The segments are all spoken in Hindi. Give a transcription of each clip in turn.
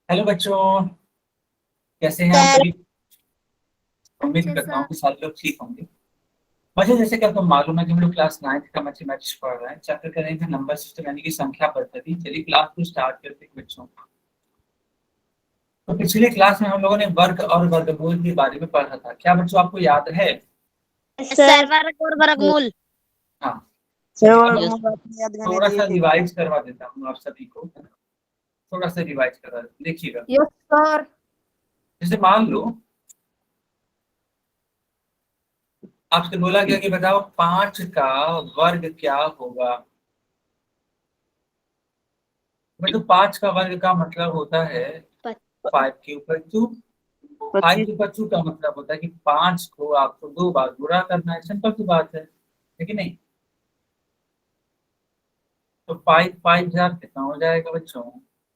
हेलो बच्चों, कैसे हैं आप सर। सभी। उम्मीद अच्छे करता सर। हूँ कि सारे लोग ठीक होंगे। मुझे जैसे कि आपको मालूम है कि हम लोग क्लास 9th का मैथमेटिक्स पढ़ रहे हैं, चैप्टर करेंगे नंबर सिस्टम यानी कि संख्या पद्धति। चलिए क्लास को स्टार्ट करते हैं बच्चों। तो पिछली क्लास में हम लोगों ने वर्ग और वर्गमूल के बारे में पढ़ा था। क्या बच्चों आपको याद है? Sir sir. वर्ग और वर्गमूल। हाँ। सर चलिए अब वर्गमूल आपने याद करने थोड़ा दिए सा थे। रिवाइज करवा देता हूँ आप सभी को। थोड़ा सा रिवाइज करवा देखिएगा। Yes sir. जैसे मान लो आपसे बोला गया कि बताओ 5 का वर्ग क्या होगा। मतलब 5 का वर्ग का मतलब होता है 5 के ऊपर 2। फाइव 25। के ऊपर 2 का मतलब होता है कि 5 को आपको 2 बार गुणा करना है। सिंपल सी बात है कि नहीं? तो 5 5 हजार कितना हो जाएगा बच्चों?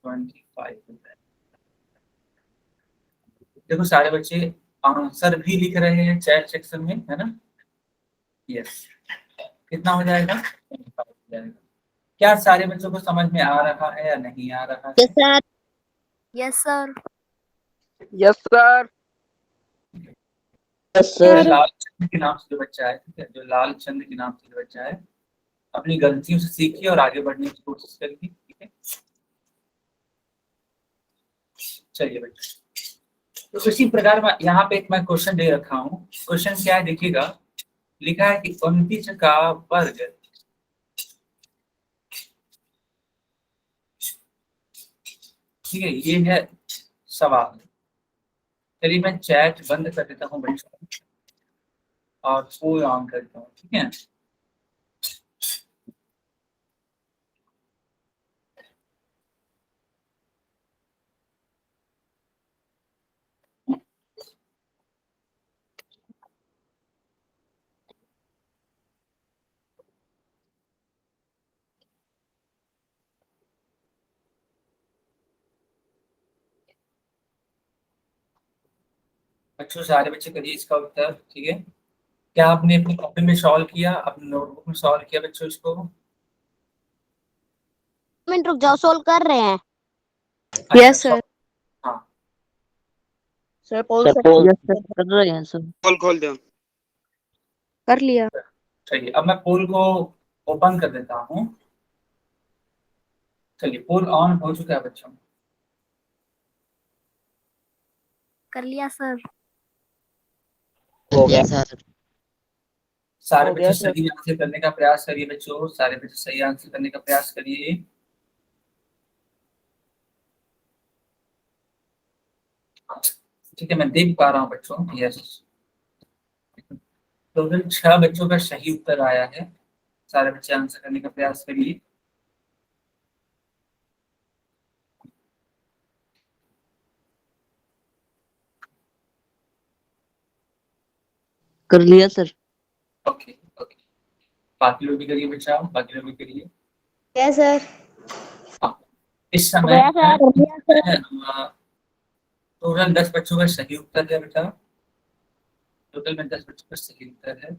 25 हो जाएगा। देखो सारे बच्चे आंसर भी लिख रहे हैं चैट सेक्शन में, है ना? यस। कितना हो जाएगा? 25 हो जाएगा। क्या सारे बच्चों को समझ में आ रहा है या नहीं आ रहा यस है? Sir. Yes sir. Yes sir. Yes जो सर। लाल चंद के नाम से जो बच्चा है, ठीक है, जो लाल चंद के नाम से जो बच्चा है, अपनी गलतियों से सीखिए और आगे बढ़ने की कोशिश करिए, ठीक है। चलिए बच्चों, तो इसी प्रकार मैं यहाँ पे एक मैं क्वेश्चन दे रखा हूँ। क्वेश्चन क्या है देखिएगा। लिखा है कि 29 का वर्ग, ठीक है, ये है सवाल। चलिए मैं चैट बंद कर देता हूँ बच्चों और पोल ऑन करता हूँ, ठीक है। बच्चों सारे बच्चे करिए इसका उत्तर, ठीक है। क्या आपने अपनी कॉपी में सॉल्व किया, अपनी नोटबुक में सॉल्व किया बच्चों इसको? मिनट रुक जाओ, सोल्व कर रहे हैं। अच्छा यस सर। सॉल्व। हाँ। सर पोल सर से पोल यस सर। कर रहे हैं सर। कॉल खोल दो। कर लिया। चलिए अब मैं पोल को ओपन कर देता हूँ। चलिए पोल ऑन हो चुका है बच्चों। कर लिया सर। हो गया। Yes sir. सारे हो बच्चे गया सर। सही आंसर करने का प्रयास करिए बच्चों, सारे बच्चे सही आंसर करने का प्रयास करिए। ठीक है, मैं देख पा रहा हूँ बच्चों। यस, टोटल 6 बच्चों का सही उत्तर आया है। सारे बच्चे आंसर करने का प्रयास करिए। कर लिया सर। Okay okay. बाकी लोग भी करिए बच्चा, बाकी लोग भी करिए। Yes sir. हाँ। इस हो समय गया सर। कर लिया सर। टोटल 10 बच्चों का सही उत्तर है बेटा। टोटल में 10 बच्चों का सही उत्तर है।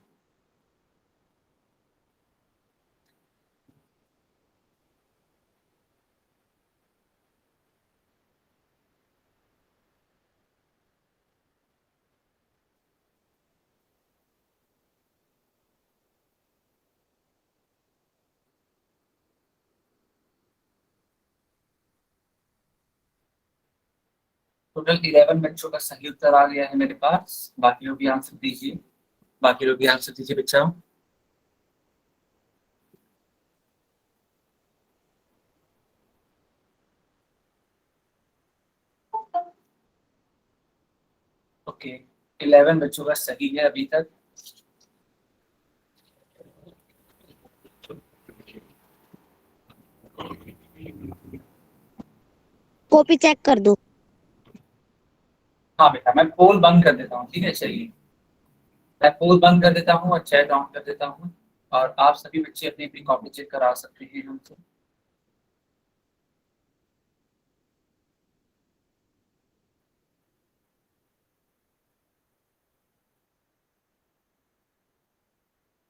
टोटल 11 बच्चों का सही उत्तर आ गया है मेरे पास। बाकी लोग भी आंसर दीजिए, बाकी लोग भी आंसर दीजिए बच्चा। ओके, 11 बच्चों का सही है अभी तक। कॉपी चेक कर दो। हाँ बेटा, मैं पोल बंद कर देता हूँ, ठीक है। चलिए मैं पोल बंद कर देता हूँ और चैट ऑन कर देता हूँ, और आप सभी बच्चे अपनी अपनी कॉपी चेक करा सकते हैं हमसे।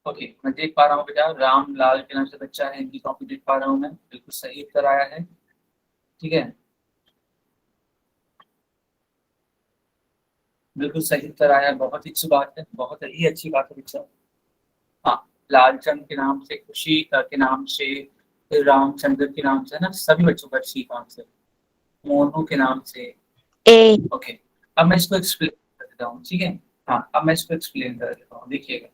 ओके, मैं देख पा रहा हूँ बेटा, राम लाल के नाम से बच्चा है, इनकी कॉपी देख पा रहा हूँ मैं, बिल्कुल सही उत्तर आया है, ठीक है। बिल्कुल सही उत्तर आया, बहुत ही अच्छी बात है, बहुत ही अच्छी बात है बच्चा। हाँ, लालचंद के नाम से, खुशी के नाम से, फिर रामचंद्र के नाम से, है ना, सभी बच्चों का ठीक आंसर। मोनू के नाम से। ए ओके, अब मैं इसको एक्सप्लेन कर देता हूँ, ठीक है। हाँ, अब मैं इसको एक्सप्लेन कर देता हूँ, देखिएगा।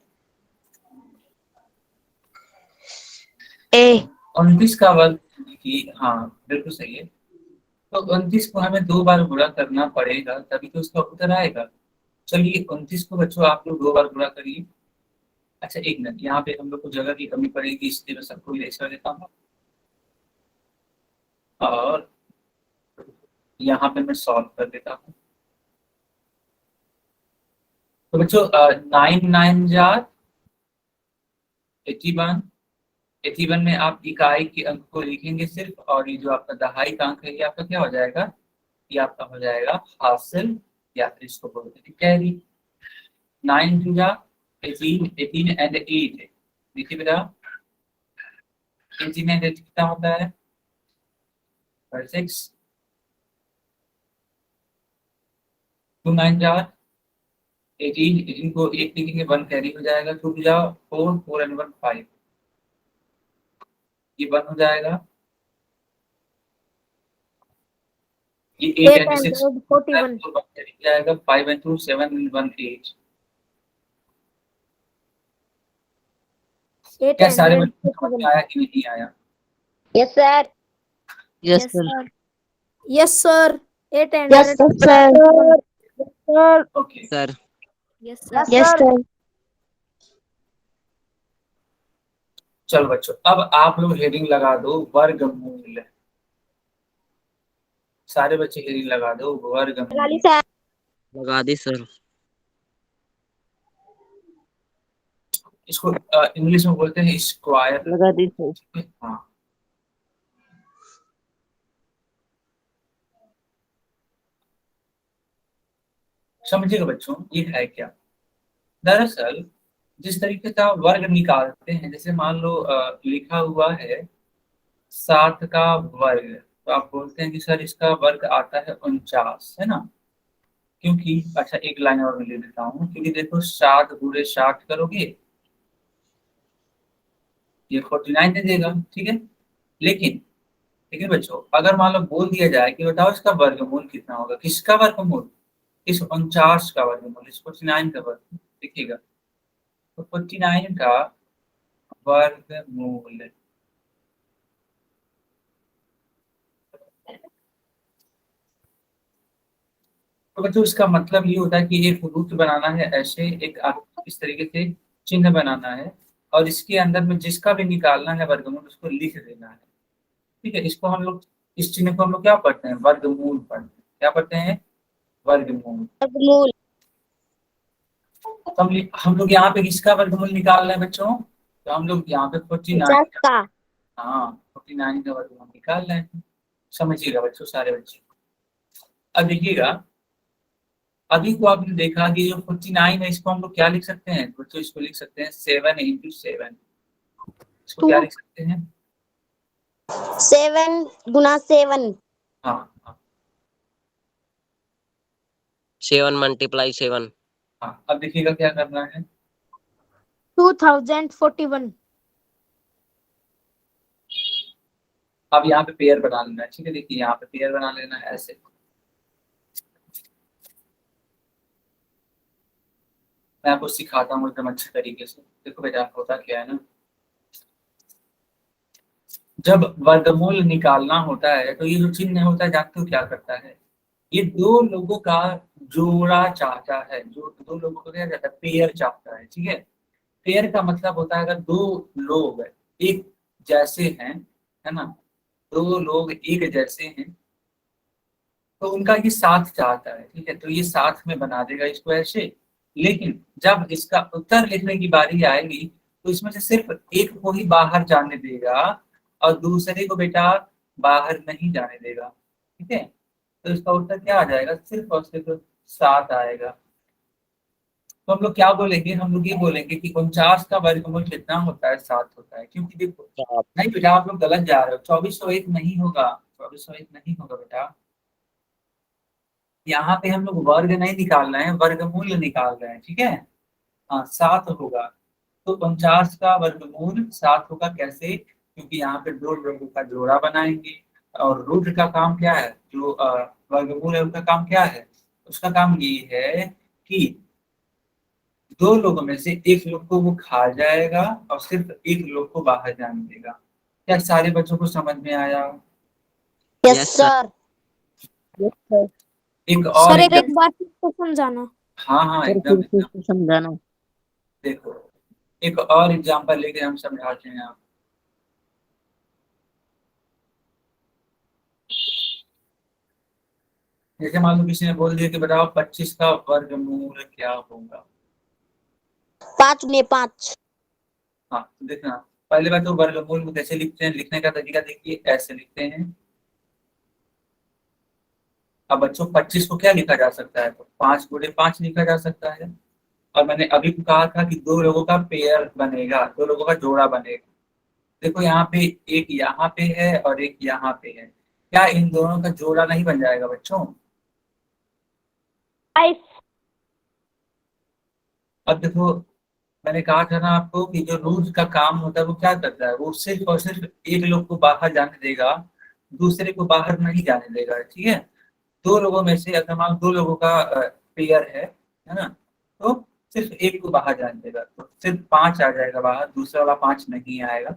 ए 29 का वर्ग की, हाँ बिल्कुल सही है। तो 29 को हमें 2 बार गुणा करना पड़ेगा, तभी तो उसका उत्तर आएगा। चलिए 29 को बच्चों आप लोग 2 बार गुणा करिए। अच्छा एक मिनट, यहाँ पे हम लोग को जगह की कमी पड़ेगी, इसलिए मैं सबको इरेज कर देता हूँ और यहाँ पे मैं सॉल्व कर देता हूँ। तो बच्चों 9 9 जार 81, 81 में आप इकाई के अंक को लिखेंगे सिर्फ, और ये जो आपका दहाई का अंक है ये आपका क्या हो जाएगा, ये आपका हो जाएगा हासिल, या फिर इसको बोलते हैं कैरी। 9 2 जा 18, 18 एंड 8, देखिए बेटा 18 एंड 8 कितना होता है 6। 2 9 जा 18, 18 को 8 लिखेंगे 1 कैरी हो जाएगा। 2 जा 4, 4 एंड 1 5, ये 1 हो जाएगा। ये 8 एंड 6 41 जाएगा। 5 एंड 2 7 एंड 1 8। क्या सारे बच्चों को समझ में आया कि नहीं आया? Yes sir Yes, sir. Yes, sir. 8 and yes sir okay Sir. Yes, yes sir चलो बच्चों, अब आप लोग हेडिंग लगा दो वर्गमूल। सारे बच्चे हेडिंग लगा दो वर्गमूल। सर लगा दी sir. इसको इंग्लिश में बोलते हैं स्क्वायर। लगा दी sir. हाँ, समझिएगा बच्चों, ये है क्या। दरअसल जिस तरीके का वर्ग निकालते हैं, जैसे मान लो लिखा हुआ है 7 का वर्ग, तो आप बोलते हैं कि सर इसका वर्ग आता है 49, है ना। क्योंकि अच्छा एक लाइन और मैं ले देता हूँ, क्योंकि देखो 7 गुणे 60 करोगे ये 49 दे देगा, ठीक है। लेकिन लेकिन बच्चों अगर मान लो बोल दिया जाए कि बताओ इसका वर्गमूल कितना होगा, किसका वर्गमूल, इस 49 का वर्गमूल, इस 49 का वर्गमूल, देखिएगा तो 49 का वर्गमूल, तो बच्चों इसका मतलब ये होता है कि एक रूट बनाना है, ऐसे एक आपको इस तरीके से चिन्ह बनाना है, और इसके अंदर में जिसका भी निकालना है वर्गमूल उसको लिख देना है, ठीक है। इसको हम लोग, इस चिन्ह को हम लोग क्या पढ़ते हैं, वर्गमूल पढ़ते हैं। क्या पढ़ते हैं, वर्गमूल। वर्गमूल तो हम लोग यहाँ पे किसका वर्गमूल निकाल रहे हैं बच्चों, तो हम लोग यहाँ पे 49 50 का हाँ 49 का वर्गमूल निकाल रहे हैं। समझिएगा बच्चों सारे बच्चे। अब देखिएगा, अभी को आपने देखा कि जो 49 है इसको हम लोग क्या लिख सकते हैं बच्चों, इसको लिख सकते हैं 7 × 7। इसको क्या लिख सकते हैं, 7 गुना 7 हाँ हाँ 7 multiply 7. हाँ। अब देखिएगा क्या करना है, 2041. अब यहाँ पे पेयर बना लेना है, ठीक है। देखिए यहाँ पे पेयर बना लेना है ऐसे। मैं आपको सिखाता हूँ एकदम अच्छे तरीके से। देखो बेटा होता क्या है ना, जब वर्गमूल निकालना होता है तो ये जो चिन्ह होता है जानते हो क्या करता है, ये दो लोगों का जोड़ा चाहता है, जो दो लोगों को क्या कहता है, पेयर चाहता है, ठीक है। पेयर का मतलब होता है अगर दो लोग एक जैसे हैं, है ना, दो लोग एक जैसे हैं तो उनका ये साथ चाहता है, ठीक है, तो ये साथ में बना देगा इसको ऐसे। लेकिन जब इसका उत्तर लिखने की बारी आएगी तो इसमें से सिर्फ एक को ही बाहर जाने देगा और दूसरे को बेटा बाहर नहीं जाने देगा, ठीक है। तो इसका उत्तर क्या आ जाएगा, सिर्फ और सिर्फ 7 आएगा। तो हम लोग क्या बोलेंगे, हम लोग ये बोलेंगे कि 49 का वर्गमूल कितना होता है, 7 होता है। क्योंकि देखो, नहीं बेटा आप लोग गलत जा रहे हो, 2401 नहीं होगा, 2401 नहीं होगा बेटा। यहाँ पे हम लोग वर्ग नहीं निकाल रहे हैं, वर्गमूल निकाल रहे हैं, ठीक है। हाँ 7 होगा, तो 49 का वर्गमूल 7 होगा। कैसे? क्योंकि यहाँ पे दो लोगों का जोड़ा बनाएंगे, और रूट का काम क्या है, जो वर्गमूल है उसका काम क्या है, उसका काम ये है कि दो लोगों में से एक लोग को वो खा जाएगा और सिर्फ एक लोग को बाहर जाने देगा। क्या सारे बच्चों को समझ में आया? Yes Yes, sir. Sir. Yes sir. एक और सर एक एग्जाम, बार फिर से समझाना। हाँ हाँ सर एकदम फिर एकदम। से समझाना। देखो एक और एग्जाम्पल लेके हम समझाते हैं आप। जैसे मान लो किसी ने बोल दिया कि बताओ 25 का वर्गमूल क्या होगा। 5 गुने 5। हाँ तो देखना, पहले बात तो वर्गमूल को कैसे लिखते हैं, लिखने का तरीका देखिए, ऐसे लिखते हैं। अब बच्चों 25 को क्या लिखा जा सकता है, तो 5 गुणे 5 लिखा जा सकता है। और मैंने अभी कहा था कि दो लोगों का पेयर बनेगा, दो लोगों का जोड़ा बनेगा। देखो यहाँ पे एक यहाँ पे है और एक यहाँ पे है, क्या इन दोनों का जोड़ा नहीं बन जाएगा बच्चों? 5। अब देखो, मैंने कहा था ना आपको कि जो रूट का काम होता है वो क्या करता है, वो सिर्फ और सिर्फ एक लोग को बाहर जाने देगा, दूसरे को बाहर नहीं जाने देगा, ठीक है। दो लोगों में से अगर मान लो दो लोगों का पेयर है ना, तो सिर्फ एक को बाहर जाने देगा, तो सिर्फ 5 आ जाएगा बाहर, दूसरा वाला 5 नहीं आएगा।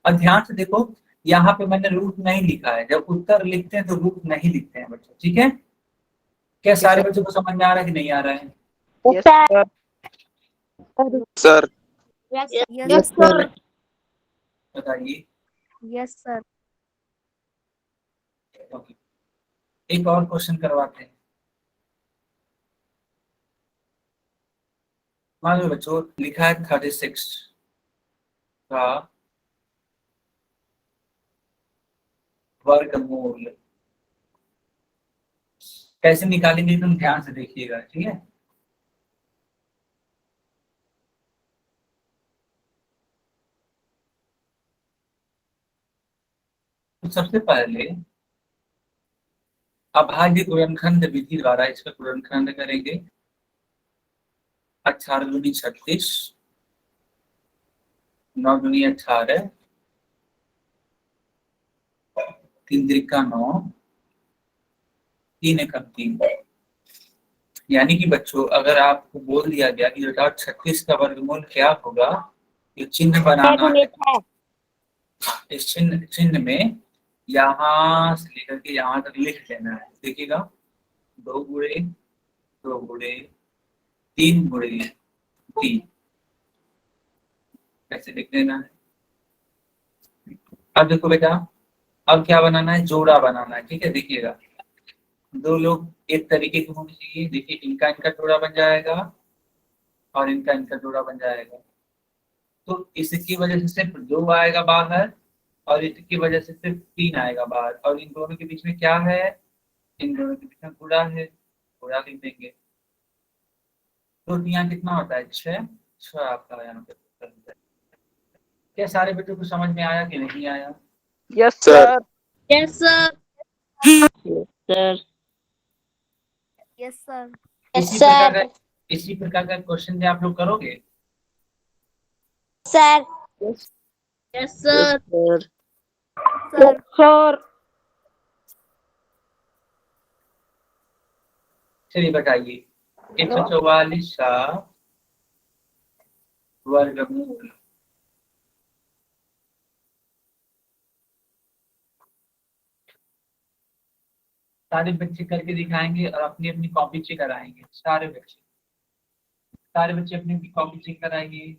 और ध्यान से देखो, यहाँ पे मैंने रूट नहीं लिखा है, जब उत्तर लिखते हैं तो रूट नहीं लिखते हैं बच्चों, ठीक है। क्या सारे बच्चों को समझ में आ रहा है कि नहीं आ रहा है? Yes sir. Sir. Yes sir. बताइए। Yes sir. ओके, एक और क्वेश्चन करवाते हैं। मान लो बच्चों लिखा है 36 का वर्गमूल, कैसे निकालेंगे तुम ध्यान से देखिएगा, ठीक है। तो सबसे पहले अभाज्य गुणनखंड विधि द्वारा इसका गुणनखंड करेंगे। 18 दूनी 36, 9 दूनी 18, 3 त्रिका 9, 3 एकम 3। यानी कि बच्चों अगर आपको बोल दिया गया कि बताओ 36 का वर्गमूल क्या होगा, ये चिन्ह बनाना है। इस चिन्ह चिन्ह में यहाँ से लेकर के यहाँ तक लिख लेना है, देखिएगा 2 गुणे 2 गुणे 3 गुणे 3, ऐसे लिख लेना है। अब देखो बेटा, अब क्या बनाना है, जोड़ा बनाना है, ठीक है। देखिएगा दो लोग एक तरीके के होने चाहिए, देखिए इनका इनका जोड़ा बन जाएगा और इनका इनका जोड़ा बन जाएगा, तो इसकी वजह से सिर्फ 2 आएगा बाहर और इसकी वजह से सिर्फ 3 आएगा बाहर, और इन दोनों के बीच में क्या है, इन दोनों के बीच में गुणा है, गुणा लिख देंगे। तो यहाँ कितना होता है, 6 6 आपका यहाँ पे उत्तर होता है। क्या सारे बच्चों को समझ में आया कि नहीं आया? Yes sir. Yes sir. Sir yes sir. Yes sir. इसी प्रकार का क्वेश्चन भी आप लोग करोगे? Sir. Yes yes sir. Sir. Sir चलिए बताइए, 144 का वर्गमूल। सारे बच्चे करके दिखाएंगे और अपनी अपनी कॉपी चेक कराएंगे, सारे बच्चे, सारे बच्चे अपनी अपनी कॉपी चेक कराएंगे।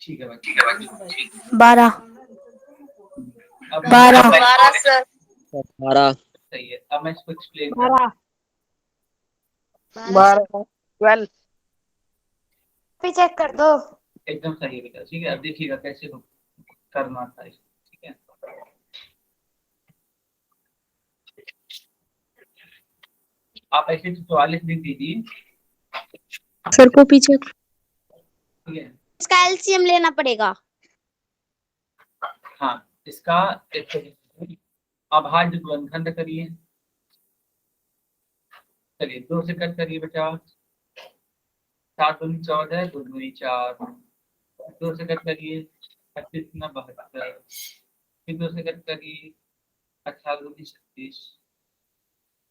ठीक है बच्चे। 12। अब 12। 12 सर। 12 सही है। अब मैं इसको एक्सप्लेन कर 12 12 चेक कर दो। एकदम सही है बेटा। ठीक है, अब देखिएगा कैसे हो करना था इसको। ठीक है, आप ऐसे 44 लिख दीजिए। सर को पीछे ठीक है, इसका एलसीएम लेना पड़ेगा। हाँ इसका एक अभाज्य गुणनखंड करिए। चलिए 2 से कट करिए बेटा। 7 दूनी 14, 2 दूनी 4, 2 से कट करिए। 25 ना 72, फिर 2 से कट करिए। 18 दूनी 36,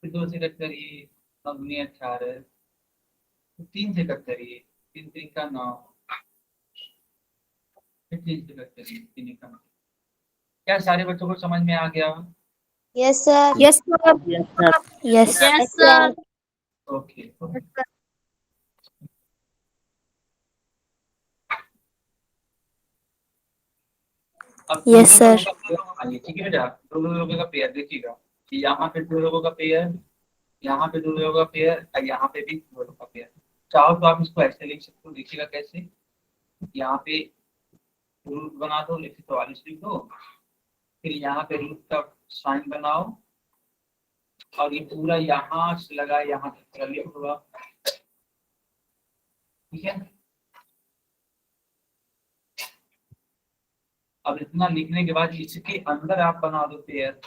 फिर 2 से कट करिए। 9 दूनी 18, फिर 3 से कट करिए। 3 3 का 9, फिर 3 से कट करिए। 3 का 9। क्या सारे बच्चों को समझ में आ गया? Yes sir. Yes sir. Yes, sir. Yes yes sir. Okay, अब Yes, sir. ठीक है बेटा, दो लोगों का पेयर देखिएगा कि यहाँ पे 2 लोगों का पेयर, यहाँ पे 2 लोगों का पेयर और यहाँ पे भी 2 लोगों का पेयर। चाहो तो आप इसको ऐसे लिख सकते हो। देखिएगा कैसे, यहाँ पे रूट बना दो, 144 लिख दो, फिर यहाँ पे रूट का साइन बनाओ और ये पूरा यहाँ से लगा यहाँ तक पूरा लिख होगा। ठीक है, अब इतना लिखने के बाद इसके अंदर आप बना दो पेयर।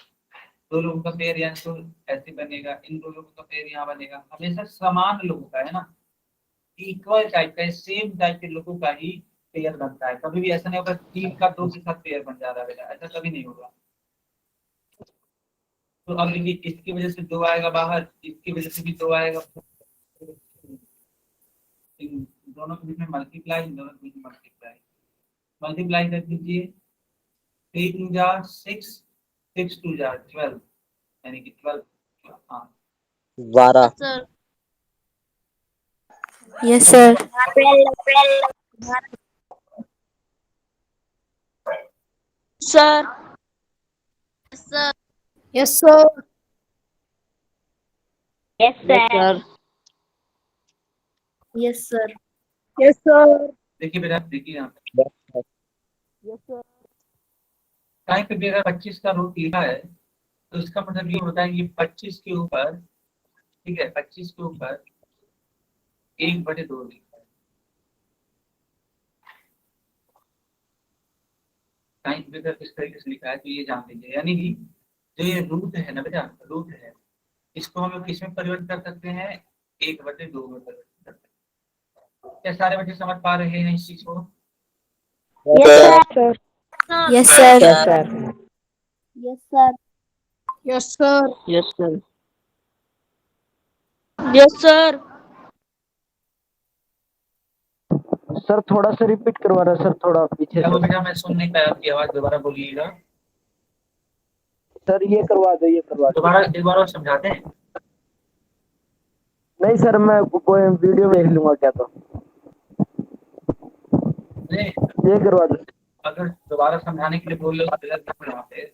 2 लोगों का पेयर यहाँ तो ऐसे बनेगा, इन 2 लोगों का पेयर यहाँ बनेगा। हमेशा समान लोगों का है ना, इक्वल टाइप का, सेम टाइप के लोगों का ही पेयर बनता है। कभी भी ऐसा नहीं होगा 3 का 2 के साथ पेयर बन जा रहा है बेटा, ऐसा कभी नहीं होगा। तो अब देखिए, इसकी वजह से 2 आएगा बाहर, इसकी वजह से भी 2 आएगा। इन दोनों के बीच में मल्टीप्लाई, इन दोनों के बीच में मल्टीप्लाई, मल्टीप्लाई कर दीजिए। 3 2 जा 6, 6 2 जा 12, यानी कि 12। हाँ 12 sir. Yes sir. Sir. Sir. Yes sir. Yes, sir. Yes sir. Yes sir. देखिए बेटा, देखिए यहाँ पे टाइम पे भी अगर 25 का रूट लिखा है तो इसका मतलब ये होता है कि 25 के ऊपर, ठीक है, 25 के ऊपर 1/2 लिखा है। टाइम पे अगर इस तरीके से लिखा है तो ये जान लीजिए, यानी कि जो ये रूट है ना बेटा, रूट है, इसको हम लोग किस में परिवर्तित कर सकते हैं? 1/2 में परिवर्तित कर सकते हैं। क्या सारे बच्चे समझ पा रहे हैं इस चीज को? Yes sir. Yes, sir. Yes sir. Yes sir. Yes, sir. Yes sir. Sir थोड़ा सा रिपीट करवा रहा सर, थोड़ा पीछे क्या वो से। बेटा, मैं सुन नहीं पाया आपकी आवाज, दोबारा बोलिएगा। सर ये करवा दो, ये करवा दो। दोबारा एक बार और समझाते हैं। नहीं सर, मैं कोई वीडियो देख लूंगा क्या तो। नहीं, ये करवा दो। अगर दोबारा समझाने के लिए बोल रहे हो तो गलत है वहाँ पे।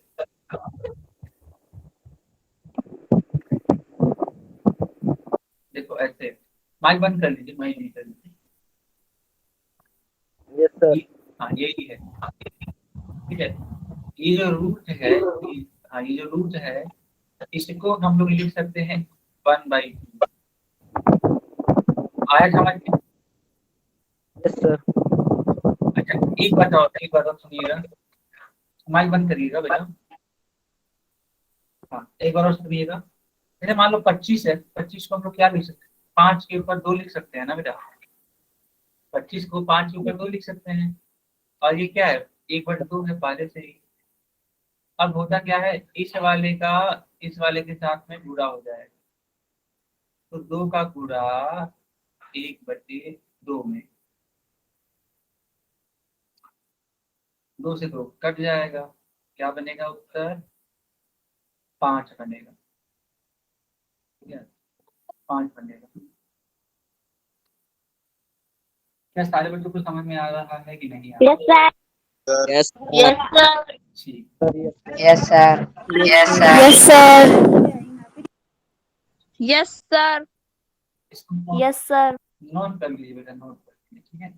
देखो ऐसे, माइक बंद कर लीजिए, माइक नहीं कर लीजिए। Yes sir. हाँ यही है, ठीक है। ये जो रूट है, हाँ ये जो रूट है, इसको हम लोग लिख सकते हैं 1/2। आया समझ में? Yes sir. अच्छा एक बात और सुनिएगा, माइक बंद करिएगा बेटा। हाँ एक बार और सुनिएगा। जैसे मान लो 25 है, 25 को हम लोग क्या लिख सकते हैं? 5 के ऊपर 2 लिख सकते हैं ना बेटा। 25 को 5 के ऊपर 2 लिख सकते हैं, और ये क्या है? 1/2 है पहले से ही। अब होता क्या है, इस वाले का इस वाले के साथ में गुणा हो जाएगा, तो 2 का गुणा 1/2 में, 2 से 2 कट जाएगा, क्या बनेगा उत्तर? 5 बनेगा। ठीक है, 5 बनेगा। क्या सारे बच्चों को समझ में आ रहा है कि नहीं आ रहा? Yes, sir. Yes yes sir. ठीक। Yes, sir. Yes, sir. Yes, sir. Yes, sir. इसको Yes, sir. नोट कर लीजिए बेटा, नोट कर लीजिए, ठीक है।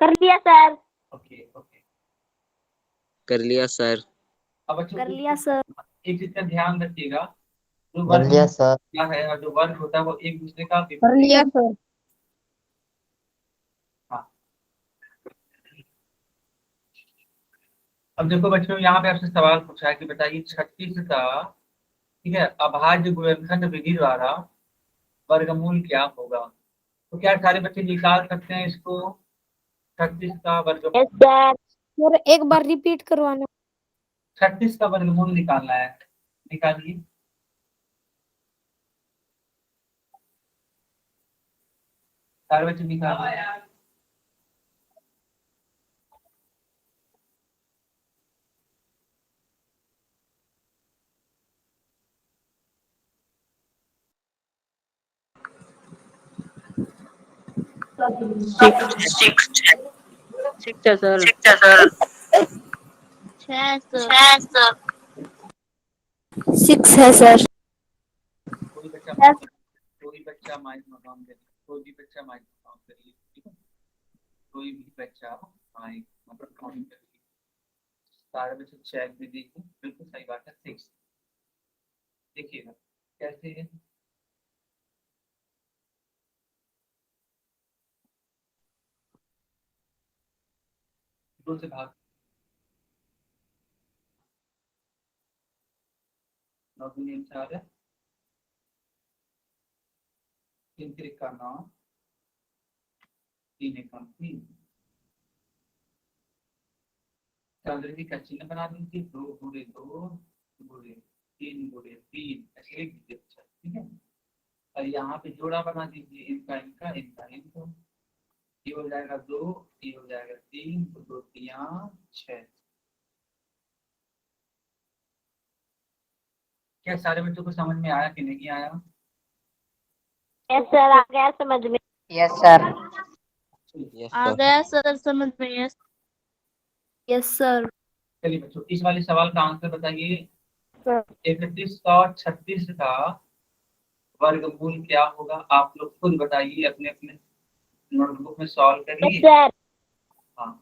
कर लिया सर। Okay okay. कर लिया सर। अब बच्चों कर लिया सर। एक चीज का ध्यान रखिएगा, जो कर वर्ग लिया सर। क्या है और जो वर्ग होता है वो एक दूसरे का कर लिया सर। हाँ। अब देखो बच्चों, यहाँ पे आपसे सवाल पूछा है कि बताइए 36 का, ठीक है, अभाज्य गुणनखंड विधि द्वारा वर्गमूल क्या होगा। तो क्या सारे बच्चे निकाल सकते हैं इसको, 36 का वर्गमूल? Yes, sir. सर एक बार रिपीट करवाना। 36 का वर्गमूल निकालना है, निकालिए। सारे बच्चे निकालिए। Six, sir. सिक्स है सर। कोई बच्चा माइक मकाम करिए, कोई भी बच्चा माइक मकाम करिए, ठीक है, कोई भी बच्चा माइक मकाम करिए। सारे बच्चे चेक भी देखिए, बिल्कुल सही बात है, 6। देखिएगा कैसे है। दो से भाग 9 दूनी 4 है, 3 3 9, 3 1 3। चंद्र की कच्ची ने बना दी थी, 2 गुणे 2 गुणे 3 गुणे 3, ऐसे लिख दीजिए बच्चा, ठीक है। और यहाँ पे जोड़ा बना दीजिए, इनका इनका इनका इनका, ये हो जाएगा 2, ये हो जाएगा 3, तो 2 3 6। क्या सारे बच्चों को समझ में आया कि नहीं आया? Yes, sir. आ गया समझ में। Yes, sir. यस आ सर। गया सर समझ में। Yes. Yes sir. चलिए बच्चों, इस वाले सवाल का आंसर बताइए। सर। 31 का और 36 का वर्गमूल क्या होगा, आप लोग खुद बताइए, अपने अपने नोटबुक में सॉल्व Yes, करिए। sir. हाँ,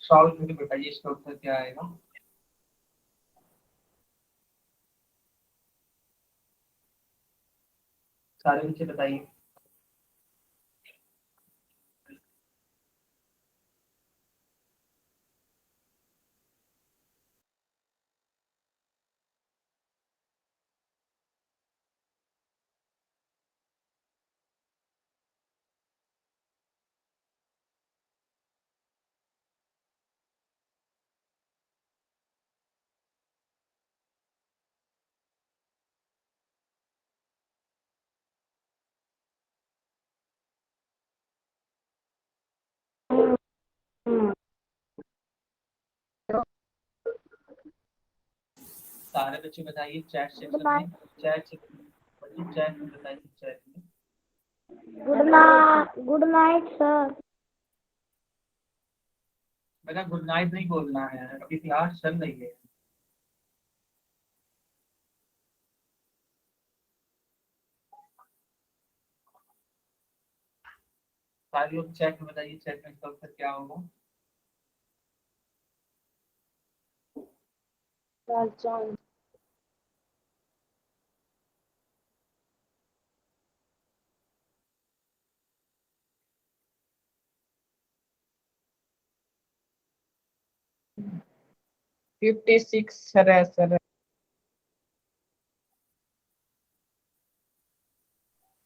सॉल्व करके बताइए इसका उत्तर क्या आएगा। सारे बच्चे बताइए। सारे बच्चे बताइए चैट सेक्शन में, चैट में बताइए, चैट में। Good night sir. बेटा गुड नाइट नहीं बोलना है, अभी क्लास चल रही है। सारे लोग चैट में बताइए, चैट में इसका उत्तर क्या होगा। जॉन। 56 है सर।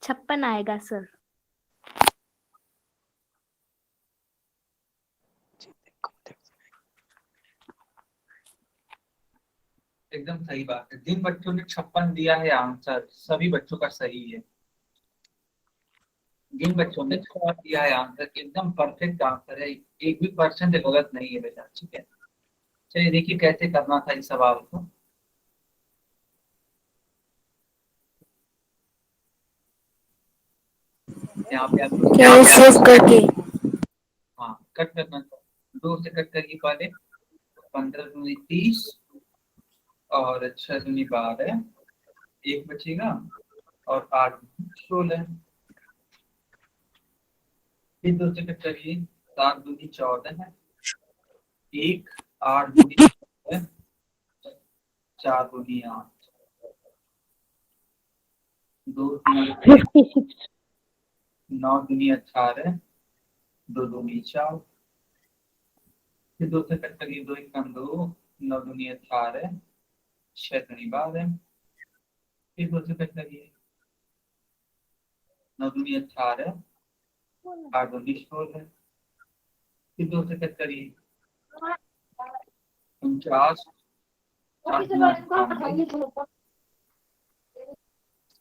56 आएगा सर। एकदम सही बात है, जिन बच्चों ने 56 दिया है आंसर, सभी बच्चों का सही है। जिन बच्चों ने थोड़ा दिया है आंसर एकदम परफेक्ट आंसर है, एक भी परसेंट गलत नहीं है बेटा, ठीक है। चलिए देखिए कैसे करना था इस सवाल को। यहाँ पे आपको सेव करके हाँ कट करना था, 2 से कट करिए पहले। 15 दूनी 30 और 6 दूनी 12, एक बचेगा, और 8 दूनी 16। फिर 2 से कट करिए, 7 दूनी 14 है, एक, 8 दूनी 16, 4 दूनी 8, 2 दूनी 9 दूनी 18, 2 दूनी 4। फिर 2 से कट करिए, 2 एक 2, 9 दूनी 18, 6 दूनी 12। फिर 2 से कट करिए, 9 दूनी 18, 8 दूनी 16। फिर 2 से कट करिए, 49, 8 दूनी 98,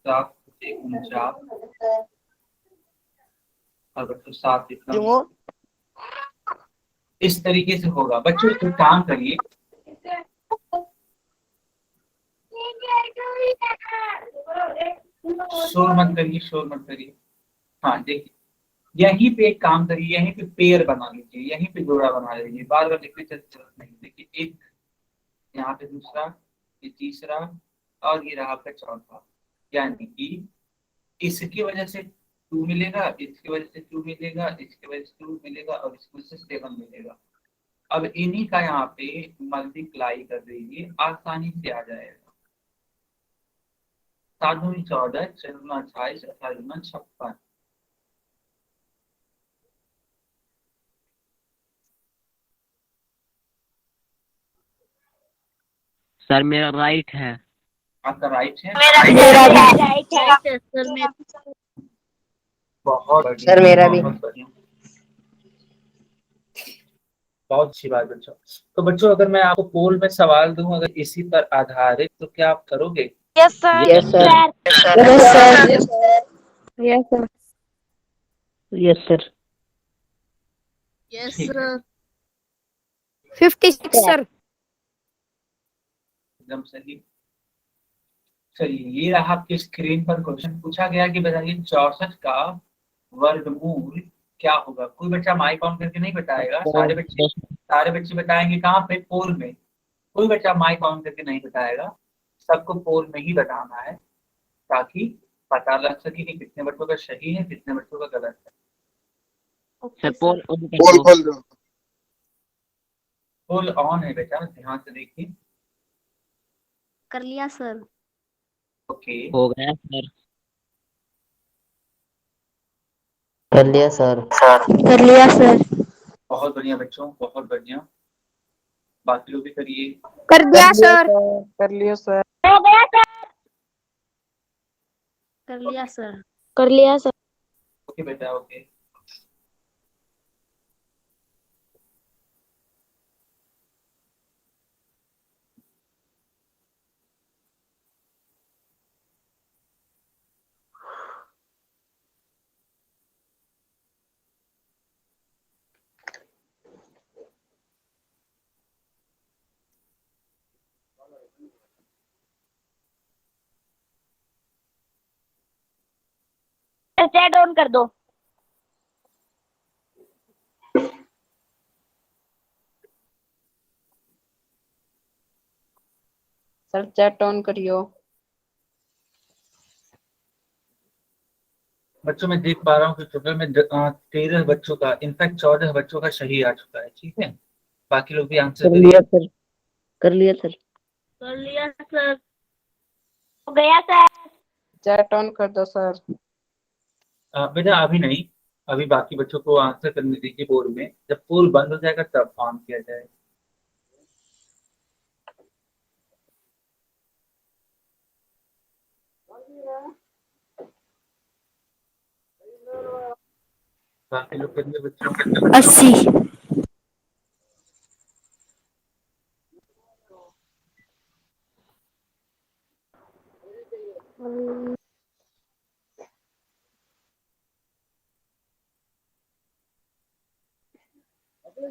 7 एक 49, और बच्चों 7 इतना। इस तरीके से होगा बच्चों, एक काम करिए, शोर मत करिए, शोर मत करिए। हाँ देखिए, यहीं पे एक काम करिए, यहीं पे पेयर बना लीजिए, यहीं पे जोड़ा बना लीजिए, बार बार लिखने की जरूरत नहीं। देखिए एक, यहाँ पे दूसरा, ये तीसरा, और ये रहा आपका चौथा। यानी कि इसकी वजह से 2 मिलेगा, इसकी वजह से 2 मिलेगा, इसकी वजह से 2 मिलेगा, और इसकी वजह से 7 मिलेगा। अब इन्हीं का यहाँ पे मल्टीप्लाई कर दीजिए, आसानी से आ जाएगा। 7 दूनी 14, 6 दूना 28, 18 दूना 56। सर मेरा राइट है। आपका राइट है। मेरा राइट है सर, मेरा बहुत बढ़िया, सर मेरा भी। बहुत बढ़िया, बहुत अच्छी बात बच्चों। तो बच्चों अगर मैं आपको पोल में सवाल दूं अगर इसी पर आधारित, तो क्या आप करोगे? Yes sir, yes sir. Yes sir yes sir yes sir. Yes ठीक है, सर। 56 सर। एकदम सही। चलिए ये रहा आपके स्क्रीन पर क्वेश्चन। पूछा गया कि बताइए 64 का वर्गमूल क्या होगा। कोई बच्चा माइक ऑन करके नहीं बताएगा, सारे बच्चे बताएंगे कहाँ पे, पोल में। कोई बच्चा माइक ऑन करके नहीं बताएगा, सबको पोल में ही बताना है, ताकि पता लग सके कि कितने बच्चों का सही है, कितने बच्चों का गलत है। Sir okay poll sir. On कर दो। पोल ऑन है बेटा, ध्यान से देखिए। कर लिया सर। ओके, हो गया सर। कर लिया सर। कर लिया सर। बहुत बढ़िया बच्चों, बहुत बढ़िया। बाकी लोग भी करिए। कर दिया सर। कर लिया सर। हो गया सर। कर लिया सर। कर लिया सर। ओके बेटा, ओके। चैट ऑन कर दो। सर चैट ऑन करियो। बच्चों मैं देख पा रहा हूँ कि टोटल में 13 बच्चों का, इनफैक्ट 14 बच्चों का सही आ चुका है, ठीक है। बाकी लोग भी आंसर कर करिए। लिया सर। कर लिया सर। कर लिया सर। हो गया सर। चैट ऑन कर दो सर। बेटा अभी नहीं, अभी बाकी बच्चों को आंसर करने दीजिए बोर्ड में, जब पोल बंद हो जाएगा तब ऑन किया जाएगा। बाकी लोग करिए बच्चों। 80। तो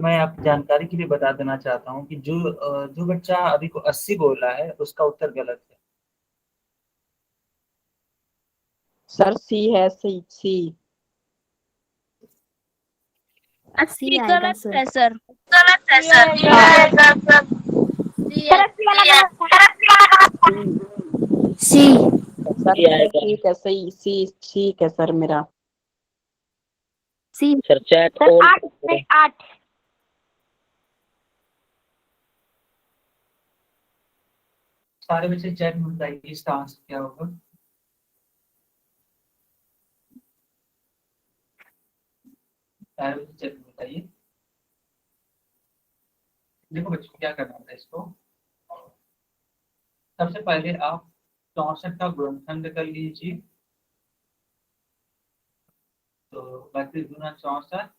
मैं आप जानकारी के लिए बता देना चाहता हूँ कि जो बच्चा अभी को 80 बोला है उसका उत्तर गलत है। सर सी है, सी सी। सी आएगा सर। सर। सर अस्सी वाला गलत है। सी। सर ठीक है, सही सी ठीक है सर मेरा। सी। सर चैट सर ऑन 8 से 8। सारे बच्चे चैट में बताइए इसका आंसर क्या होगा। सारे बच्चे चैट में बताइए। देखो बच्चों क्या करना होता है इसको। सबसे पहले आप 64 का गुणनखंड कर लीजिए। तो 32 गुना 64,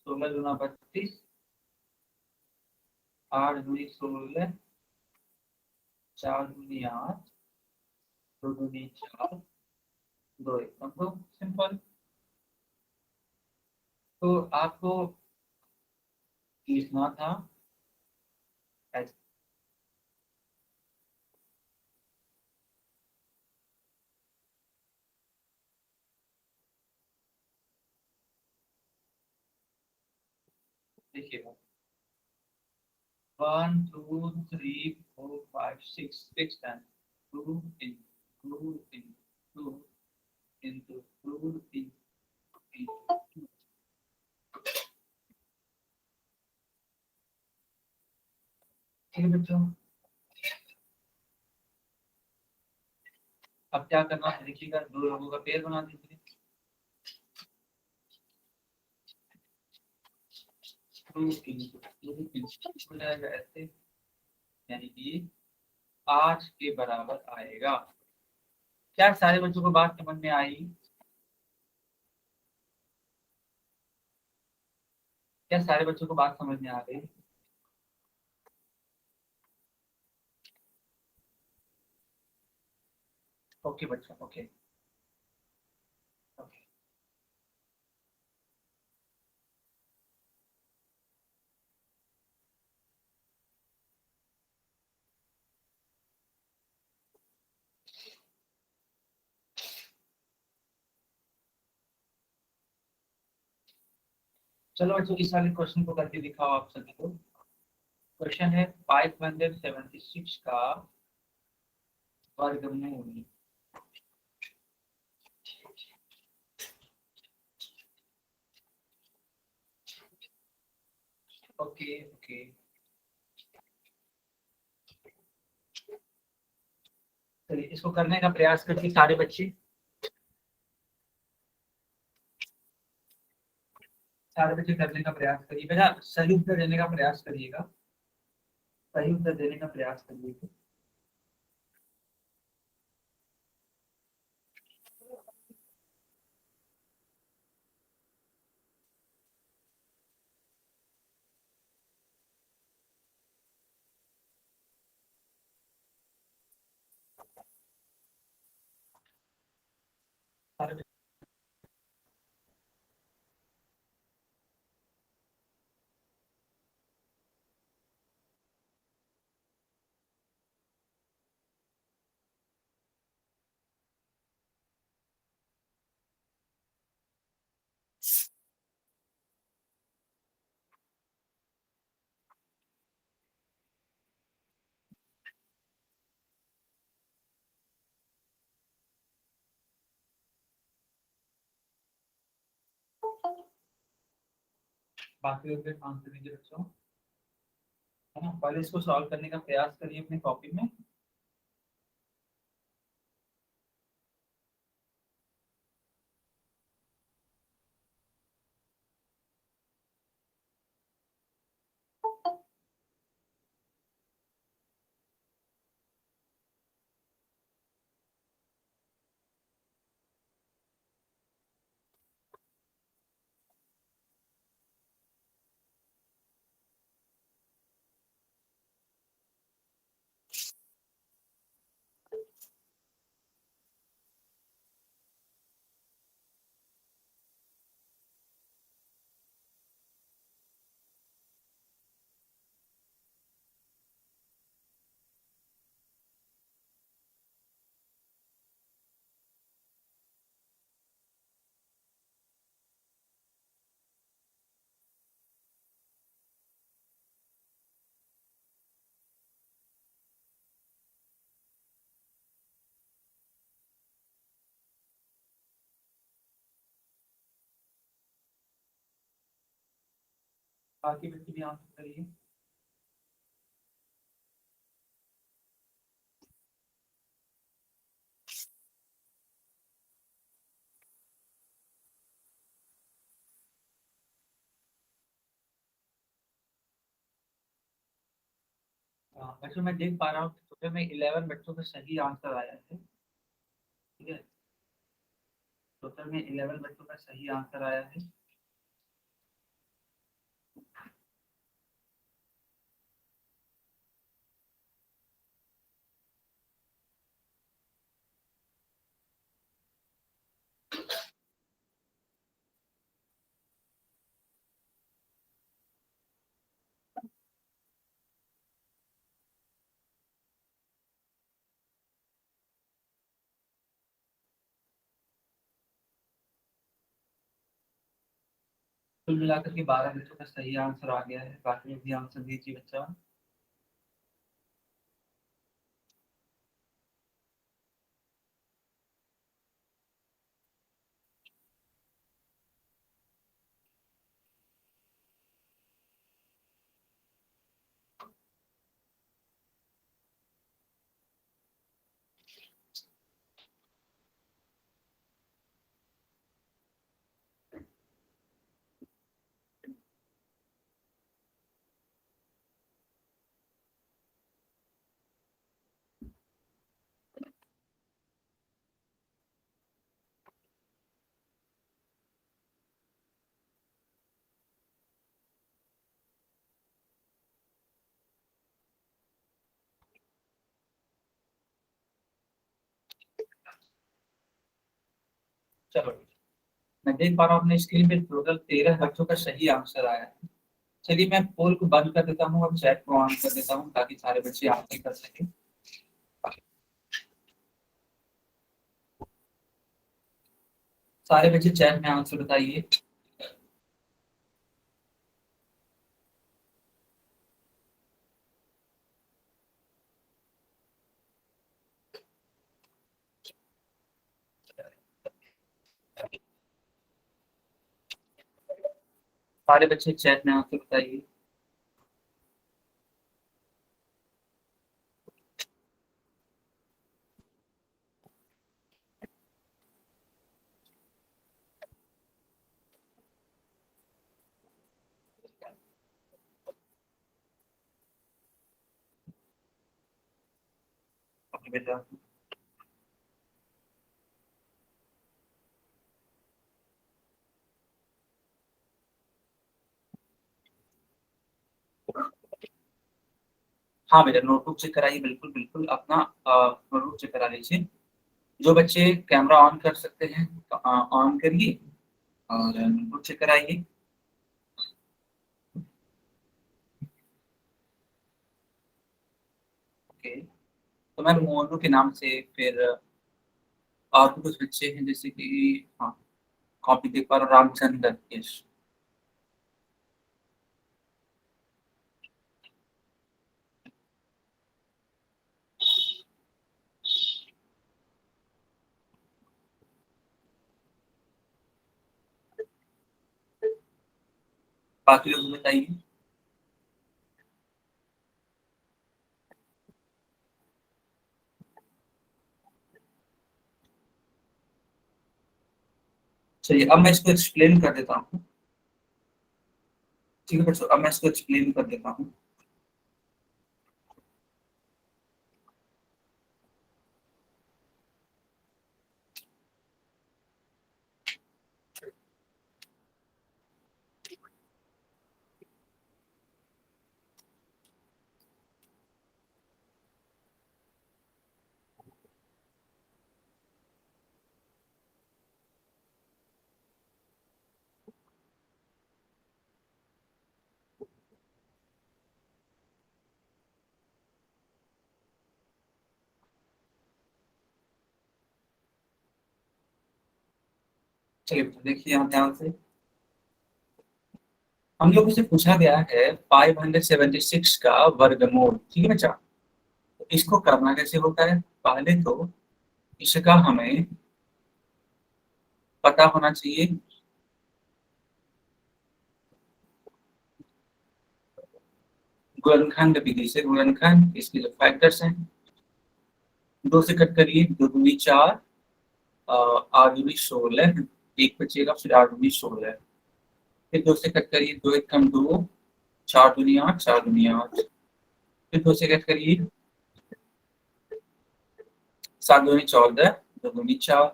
16 गुना 32, 8 दूनी 16, 4 दूनी 8, 2 दूनी 4, 2 एक दो सिंपल। तो आपको लिखना था ऐसे। देखिएगा 1 2 3 4 5 6 6 time 2 in 2 in 2 into 2 in ठीक है बच्चों। अब क्या करना है देखिएगा, दो लोगों का पेयर बना दीजिए। 2 into 2 हो जाएगा ऐसे, यानी कि 8 के बराबर आएगा। क्या सारे बच्चों को बात समझ में आई? क्या सारे बच्चों को बात समझ में आ गई? ओके बच्चों, ओके ओके। चलो बच्चों इस वाले क्वेश्चन को करके दिखाओ आप सभी को। क्वेश्चन है 576 का वर्गमूल। ओके ओके, चलिए इसको करने का प्रयास करते सारे बच्चे। सारे बच्चे करने का प्रयास करिए, बेटा सही उत्तर देने का प्रयास करिएगा, सही उत्तर देने का प्रयास करिएगा। सारे बच्चे बाकी लोग आंसर दीजिए बच्चों, है ना। पहले इसको सॉल्व करने का प्रयास करिए अपनी कॉपी में। बाकी बच्चे भी आंसर करिए। बच्चों मैं देख पा रहा हूँ टोटल में 11 बच्चों का सही आंसर आया है। ठीक है, टोटल में 11 बच्चों का सही आंसर आया है। कुल मिलाकर के 12 बच्चों का सही आंसर आ गया है। बाकी भी आंसर दीजिए बच्चा। चलो, मैं देख पा रहा हूँ अपने स्क्रीन पे टोटल 13 बच्चों का सही आंसर आया है। चलिए मैं पोल को बंद कर देता हूँ और चैट को ऑन कर देता हूँ ताकि सारे बच्चे आंसर कर सकें। सारे बच्चे चैट में आंसर बताइए। सारे बच्चे चैट में आंसर बताइए। ओके बेटा, हाँ बेटा नोटबुक चेक कराइए। बिल्कुल बिल्कुल अपना नोटबुक चेक करा लीजिए। जो बच्चे कैमरा ऑन कर सकते हैं तो ऑन करिए और नोटबुक चेक कराइए। ओके, तो मैं मोनू के नाम से फिर और भी कुछ बच्चे हैं जैसे कि हाँ कॉपी देख पा रहा हूँ, रामचंद्र। यस, बाकी लोग बताइए। चलिए अब मैं इसको एक्सप्लेन कर देता हूँ। ठीक है बच्चों, अब मैं इसको एक्सप्लेन कर देता हूँ। चलिए बच्चों देखिए यहाँ ध्यान से, हम लोगों से पूछा गया है 576 का वर्गमूल। ठीक है बच्चा, तो इसको करना कैसे होता है? पहले तो इसका हमें पता होना चाहिए। गुणनखंड विधि से गुणनखंड, इसके जो फैक्टर्स हैं, 2 से कट करिए, 2 दूनी 4, 8 दूनी 16, 1 बचेगा, फिर 8 दूनी 16, फिर 2 से कट करिए, 2 एकम 2, 4 दूनी 8, 4 दूनी 8, फिर 2 से कट करिए, 7 दूनी 14, 2 दूनी 4,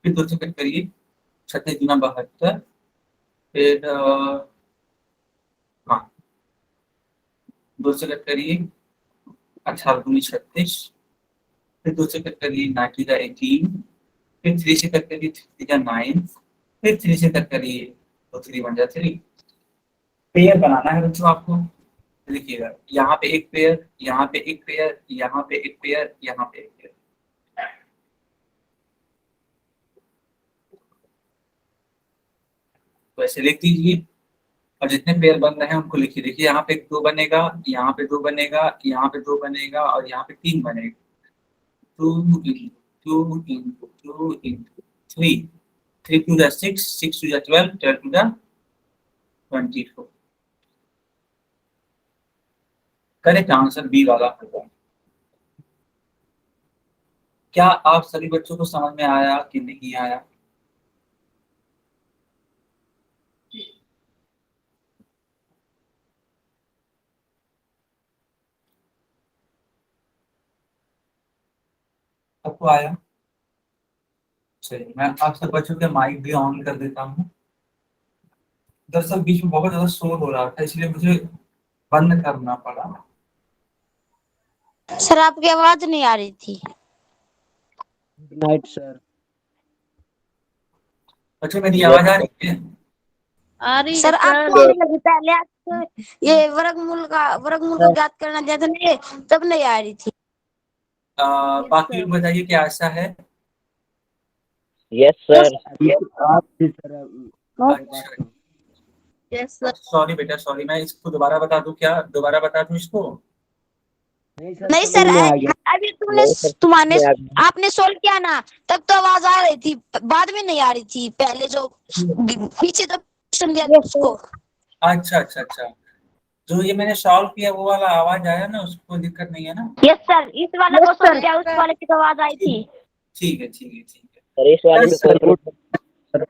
फिर 2 से कट करिए, 36 दूना 72, फिर हाँ 2 से कट करिए, 18 दूनी 36, फिर 2 से कट करिए, 90 का 18, फिर 3 से कट करिए, 3 का 9, फिर 3 से कट करिए, तो 3 बन जाए 3। पेयर बनाना है बच्चों आपको, देखिएगा यहाँ पे एक पेयर, यहाँ पे एक पेयर, यहाँ पे एक पेयर, यहाँ पे एक पेयर। तो ऐसे लिख दीजिए और जितने पेयर बन रहे हैं उनको लिखिए। देखिए यहाँ पे 2 बनेगा, यहाँ पे 2 बनेगा, यहाँ पे 2 बनेगा और यहाँ पे 3 बनेगा। 2 into 2 into 2 into 3, 3 to the 6, 6 to the 12, 12 to the 24। Correct answer B वाला होगा। क्या आप सभी बच्चों को समझ में आया कि नहीं आया? सबको आया? चलिए मैं आप सब बच्चों के माइक भी ऑन कर देता हूँ। दरअसल बीच में बहुत ज्यादा शोर हो रहा था, इसलिए मुझे बंद करना पड़ा। सर आपकी आवाज नहीं आ रही थी। Good night sir. बच्चों मेरी आवाज आ रही है? आ रही सर है आपको आने लगी, पहले आपको ये वर्गमूल का ज्ञात करना दिया था ना, तब नहीं आ रही थी। बाकी लोग बताइए क्या ऐसा है? Yes sir. आप भी सर। Yes sir. सॉरी बेटा सॉरी, मैं इसको दोबारा बता दूं क्या? दोबारा बता दूं इसको? नहीं सर, अभी तुम्हारे आपने सोल्व किया ना, तब तो आवाज आ रही थी, बाद में नहीं आ रही थी। पहले जो पीछे तो क्वेश्चन दिया था उसको। अच्छा अच्छा अच्छा, जो ये मैंने सॉल्व किया वो वाला आवाज आया ना, उसको दिक्कत नहीं है ना? यस सर, इस वाला को सोल्व किया, उस वाले की तो आवाज आई थी। ठीक है ठीक है ठीक है। सर इस वाले में कोई प्रॉब्लम?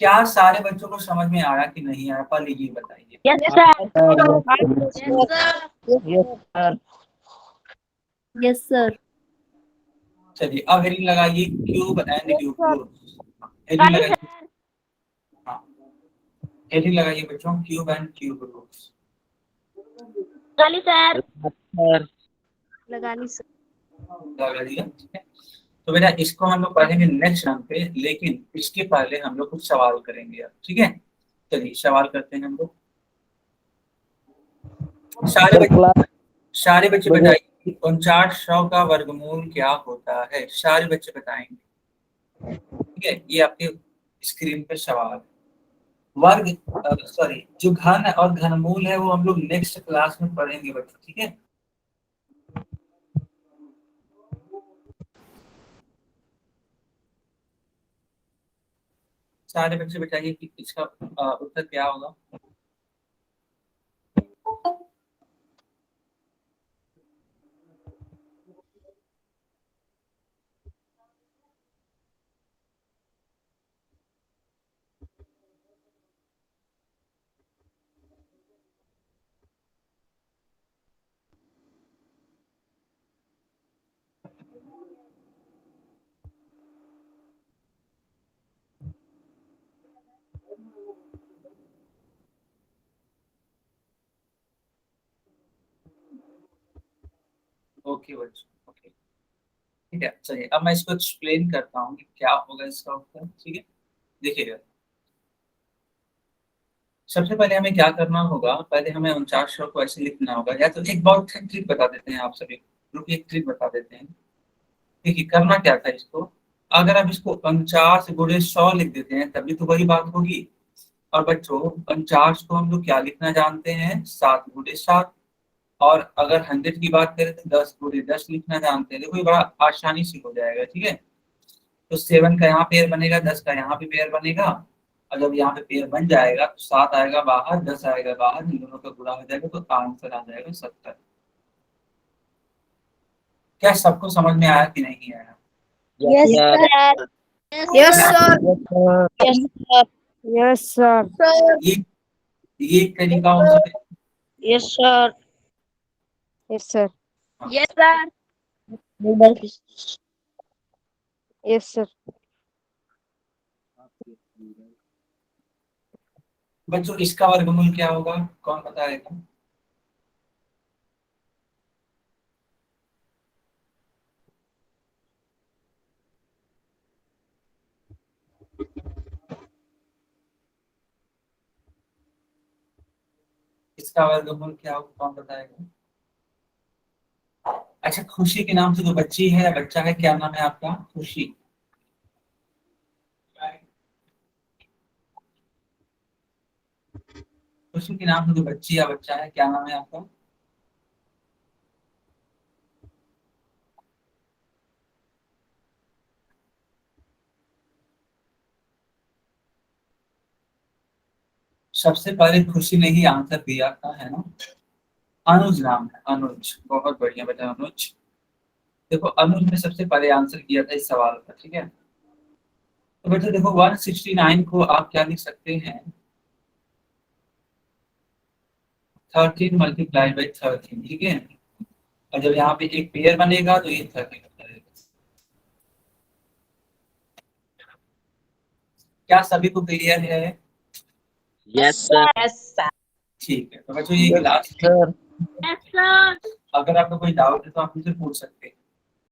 क्या सारे बच्चों को समझ में आया कि नहीं आया, पहले ये बताइए। Yes sir. Yes sir. चलिए अब हेडिंग लगाइए, क्यूब एंड क्यूब। हेडिंग लगाइए, हाँ हेडिंग लगाइए बच्चों, क्यूब एंड क्यूब रूट्स। चलिए सर। सर लगा ली सर। लगा दिया, ठीक है। तो बेटा इसको हम लोग पढ़ेंगे नेक्स्ट टाइम पे, लेकिन इसके पहले हम लोग कुछ सवाल करेंगे अब, ठीक है। चलिए सवाल करते हैं हम लोग। सारे बच्चे बताइए 4900 का वर्गमूल क्या होता है? सारे बच्चे बताएंगे, ठीक है। ये आपके स्क्रीन पे सवाल। वर्ग सॉरी, जो घन और घनमूल है वो हम लोग नेक्स्ट क्लास में पढ़ेंगे बच्चों, ठीक है। सारे बच्चे बताइए कि इसका उत्तर क्या होगा। ओके बच्चों, ओके ठीक है। चलिए अब मैं इसको एक्सप्लेन करता हूँ कि क्या होगा इसका उत्तर, ठीक है। देखिएगा सबसे पहले हमें क्या करना होगा, पहले हमें 4900 को ऐसे लिखना होगा, या तो एक बहुत ट्रिक बता देते हैं आप सभी, रुकिए एक ट्रिक बता देते हैं। देखिए करना क्या था इसको, अगर आप इसको 49 गुणे 100 लिख देते हैं तभी तो वही बात होगी। और बच्चों 49 को हम लोग क्या लिखना जानते हैं, 7 गुणे 7। और अगर 100 की बात करें तो 10 गुणे 10 लिखना जानते हैं। देखो ये बड़ा आसानी से हो जाएगा, ठीक है। तो 7 का यहाँ पेयर बनेगा, 10 का यहाँ भी पेयर बनेगा, और जब यहाँ पे पेयर बन जाएगा तो 7 आएगा बाहर, 10 आएगा बाहर, इन दोनों का गुणा हो जाएगा तो आंसर आ जाएगा 70। क्या सबको समझ में आया कि नहीं आया? Yes, sir Yes, sir. Yes, sir. ये एक तरीका हो सकता है। Yes, sir. Yes, sir. Yes sir Yes, sir. बच्चों इसका वर्गमूल क्या होगा, कौन बताएगा? इसका वर्गमूल क्या होगा, कौन बताएगा? अच्छा, खुशी के नाम से जो बच्ची है या बच्चा है, क्या नाम है आपका? खुशी। खुशी के नाम से जो बच्ची या बच्चा है, क्या नाम है आपका? सबसे पहले खुशी ने ही आंसर दिया था, है ना? अनुज नाम है, अनुज। बहुत बढ़िया बेटा अनुज। देखो अनुज ने सबसे पहले आंसर किया था इस सवाल का, ठीक है। तो बेटा देखो 169 को आप क्या लिख सकते हैं? 13 मल्टीप्लाई बाई 13, ठीक है। और जब यहाँ पे एक पेयर बनेगा तो ये 30 बनेगा। क्या सभी को क्लियर है? Yes, sir. Yes, sir. ठीक है, तो बच्चों ये क्लास, Sir. Yes, sir. अगर आपको कोई डाउट है तो आप मुझसे पूछ सकते हैं।